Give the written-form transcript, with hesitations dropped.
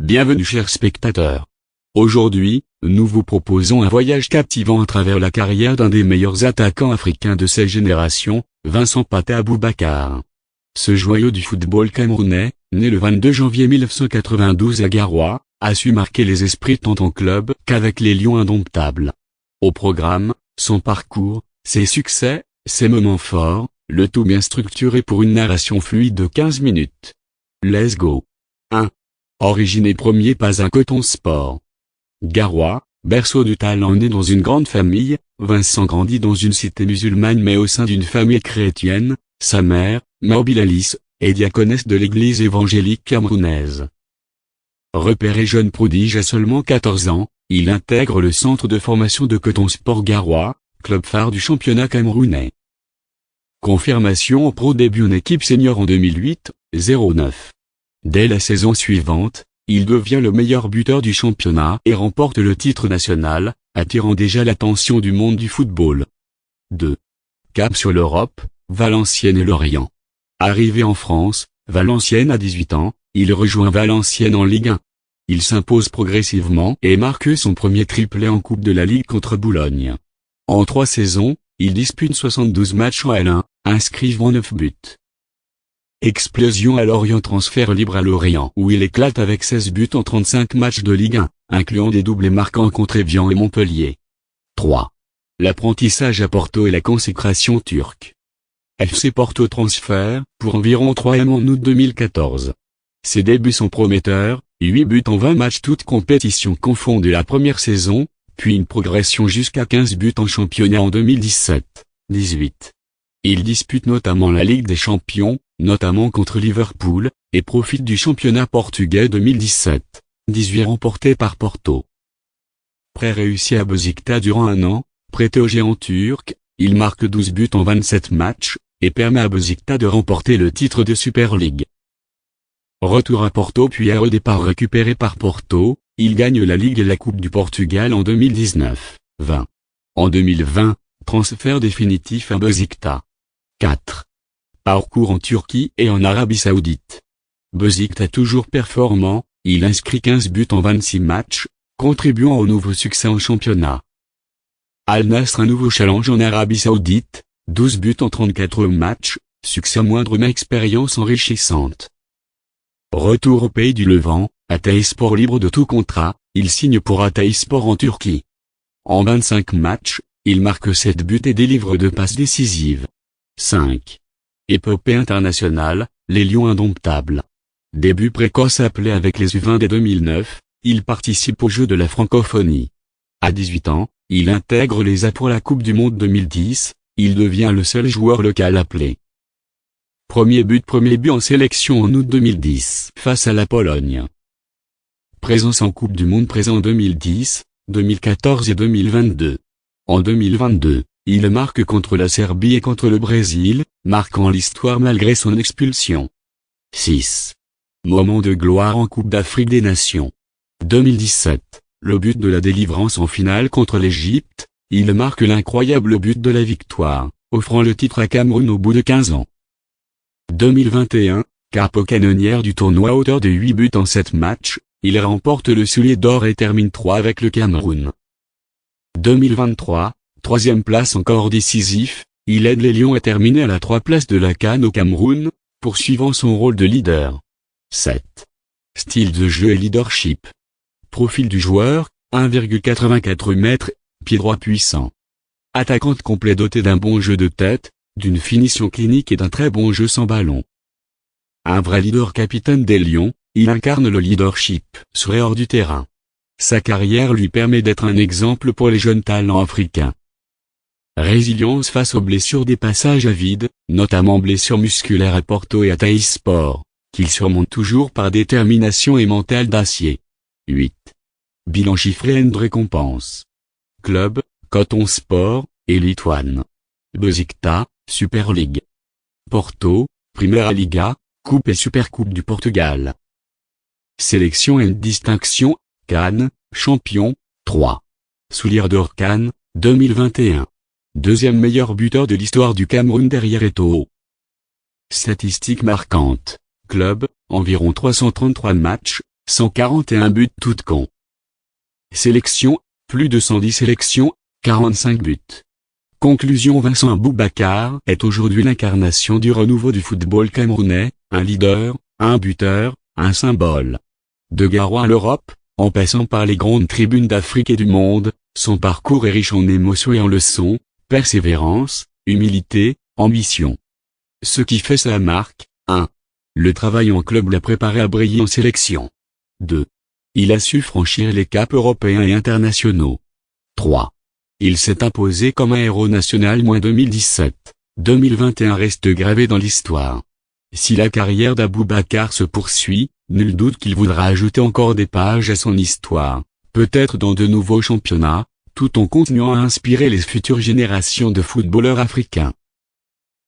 Bienvenue chers spectateurs. Aujourd'hui, nous vous proposons un voyage captivant à travers la carrière d'un des meilleurs attaquants africains de cette génération, Vincent Pathé Aboubacar. Ce joyau du football camerounais, né le 22 janvier 1992 à Garoua, a su marquer les esprits tant en club qu'avec les Lions indomptables. Au programme, son parcours, ses succès, ses moments forts, le tout bien structuré pour une narration fluide de 15 minutes. Let's go. 1. Origine et premier pas à Coton Sport. Garoua, berceau du talent né dans une grande famille, Vincent grandit dans une cité musulmane mais au sein d'une famille chrétienne. Sa mère, Mobile Alice, est diaconesse de l'église évangélique camerounaise. Repéré jeune prodige à seulement 14 ans, il intègre le centre de formation de Coton Sport Garoua, club phare du championnat camerounais. Confirmation au pro début en équipe senior en 2008-09. Dès la saison suivante, il devient le meilleur buteur du championnat et remporte le titre national, attirant déjà l'attention du monde du football. 2. Cap sur l'Europe, Valenciennes et Lorient. Arrivé en France, Valenciennes à 18 ans, il rejoint Valenciennes en Ligue 1. Il s'impose progressivement et marque son premier triplé en Coupe de la Ligue contre Boulogne. En 3 saisons, il dispute 72 matchs en L1, inscrivant 9 buts. Explosion à Lorient, transfert libre à Lorient où il éclate avec 16 buts en 35 matchs de Ligue 1, incluant des doublés marquants contre Évian et Montpellier. 3. L'apprentissage à Porto et la consécration turque. FC Porto transfert, pour environ 3 M en août 2014. Ses débuts sont prometteurs, 8 buts en 20 matchs toutes compétitions confondues la première saison, puis une progression jusqu'à 15 buts en championnat en 2017-18. Il dispute notamment la Ligue des Champions, notamment contre Liverpool, et profite du championnat portugais 2017-18 remporté par Porto. Prêt réussi à Beşiktaş durant un an, prêté au géant turc, il marque 12 buts en 27 matchs, et permet à Beşiktaş de remporter le titre de Super League. Retour à Porto puis à redépart récupéré par Porto, il gagne la Ligue et la Coupe du Portugal en 2019-20. En 2020, transfert définitif à Beşiktaş. 4. Parcours en Turquie et en Arabie Saoudite. Beşiktaş toujours performant, il inscrit 15 buts en 26 matchs, contribuant au nouveau succès en championnat. Al Nassr un nouveau challenge en Arabie Saoudite, 12 buts en 34 matchs, succès moindre mais expérience enrichissante. Retour au pays du Levant, Hatayspor libre de tout contrat, il signe pour Hatayspor en Turquie. En 25 matchs, il marque 7 buts et délivre 2 passes décisives. 5. Épopée internationale, les Lions indomptables. Début précoce appelé avec les U20 dès 2009, il participe aux Jeux de la francophonie. À 18 ans, il intègre les A pour la Coupe du Monde 2010, il devient le seul joueur local appelé. Premier but en sélection en août 2010 face à la Pologne. Présence en Coupe du Monde présent en 2010, 2014 et 2022. En 2022, il marque contre la Serbie et contre le Brésil, marquant l'histoire malgré son expulsion. 6. Moment de gloire en Coupe d'Afrique des Nations. 2017, le but de la délivrance en finale contre l'Égypte, il marque l'incroyable but de la victoire, offrant le titre à Cameroun au bout de 15 ans. 2021, capo canonnière du tournoi à hauteur de 8 buts en 7 matchs, il remporte le soulier d'or et termine 3 avec le Cameroun. 2023, 3e place encore décisif, il aide les Lions à terminer à la 3 place de la CAN au Cameroun, poursuivant son rôle de leader. 7. Style de jeu et leadership. Profil du joueur, 1,84 m, pied droit puissant. Attaquant complet doté d'un bon jeu de tête, d'une finition clinique et d'un très bon jeu sans ballon. Un vrai leader capitaine des Lions, il incarne le leadership sur et hors du terrain. Sa carrière lui permet d'être un exemple pour les jeunes talents africains. Résilience face aux blessures des passages à vide, notamment blessures musculaires à Porto et à Hatayspor, qu'il surmonte toujours par détermination et mental d'acier. 8. Bilan chiffré and récompense. Club, Coton Sport, Elite One. Beşiktaş, Super League. Porto, Primeira Liga, Coupe et Supercoupe du Portugal. Sélection et distinction, CAN, champion, 3. Soulier d'or CAN, 2021. Deuxième meilleur buteur de l'histoire du Cameroun derrière Eto'o. Statistiques marquantes. Club, environ 333 matchs, 141 buts toutes con. Sélection, plus de 110 sélections, 45 buts. Conclusion: Vincent Aboubakar est aujourd'hui l'incarnation du renouveau du football camerounais, un leader, un buteur, un symbole. De Garoua à l'Europe, en passant par les grandes tribunes d'Afrique et du monde, son parcours est riche en émotions et en leçons, persévérance, humilité, ambition. Ce qui fait sa marque: 1. Le travail en club l'a préparé à briller en sélection. 2. Il a su franchir les caps européens et internationaux. 3. Il s'est imposé comme un héros national. 2017-2021 reste gravé dans l'histoire. Si la carrière d'Aboubacar se poursuit, nul doute qu'il voudra ajouter encore des pages à son histoire, peut-être dans de nouveaux championnats, tout en continuant à inspirer les futures générations de footballeurs africains.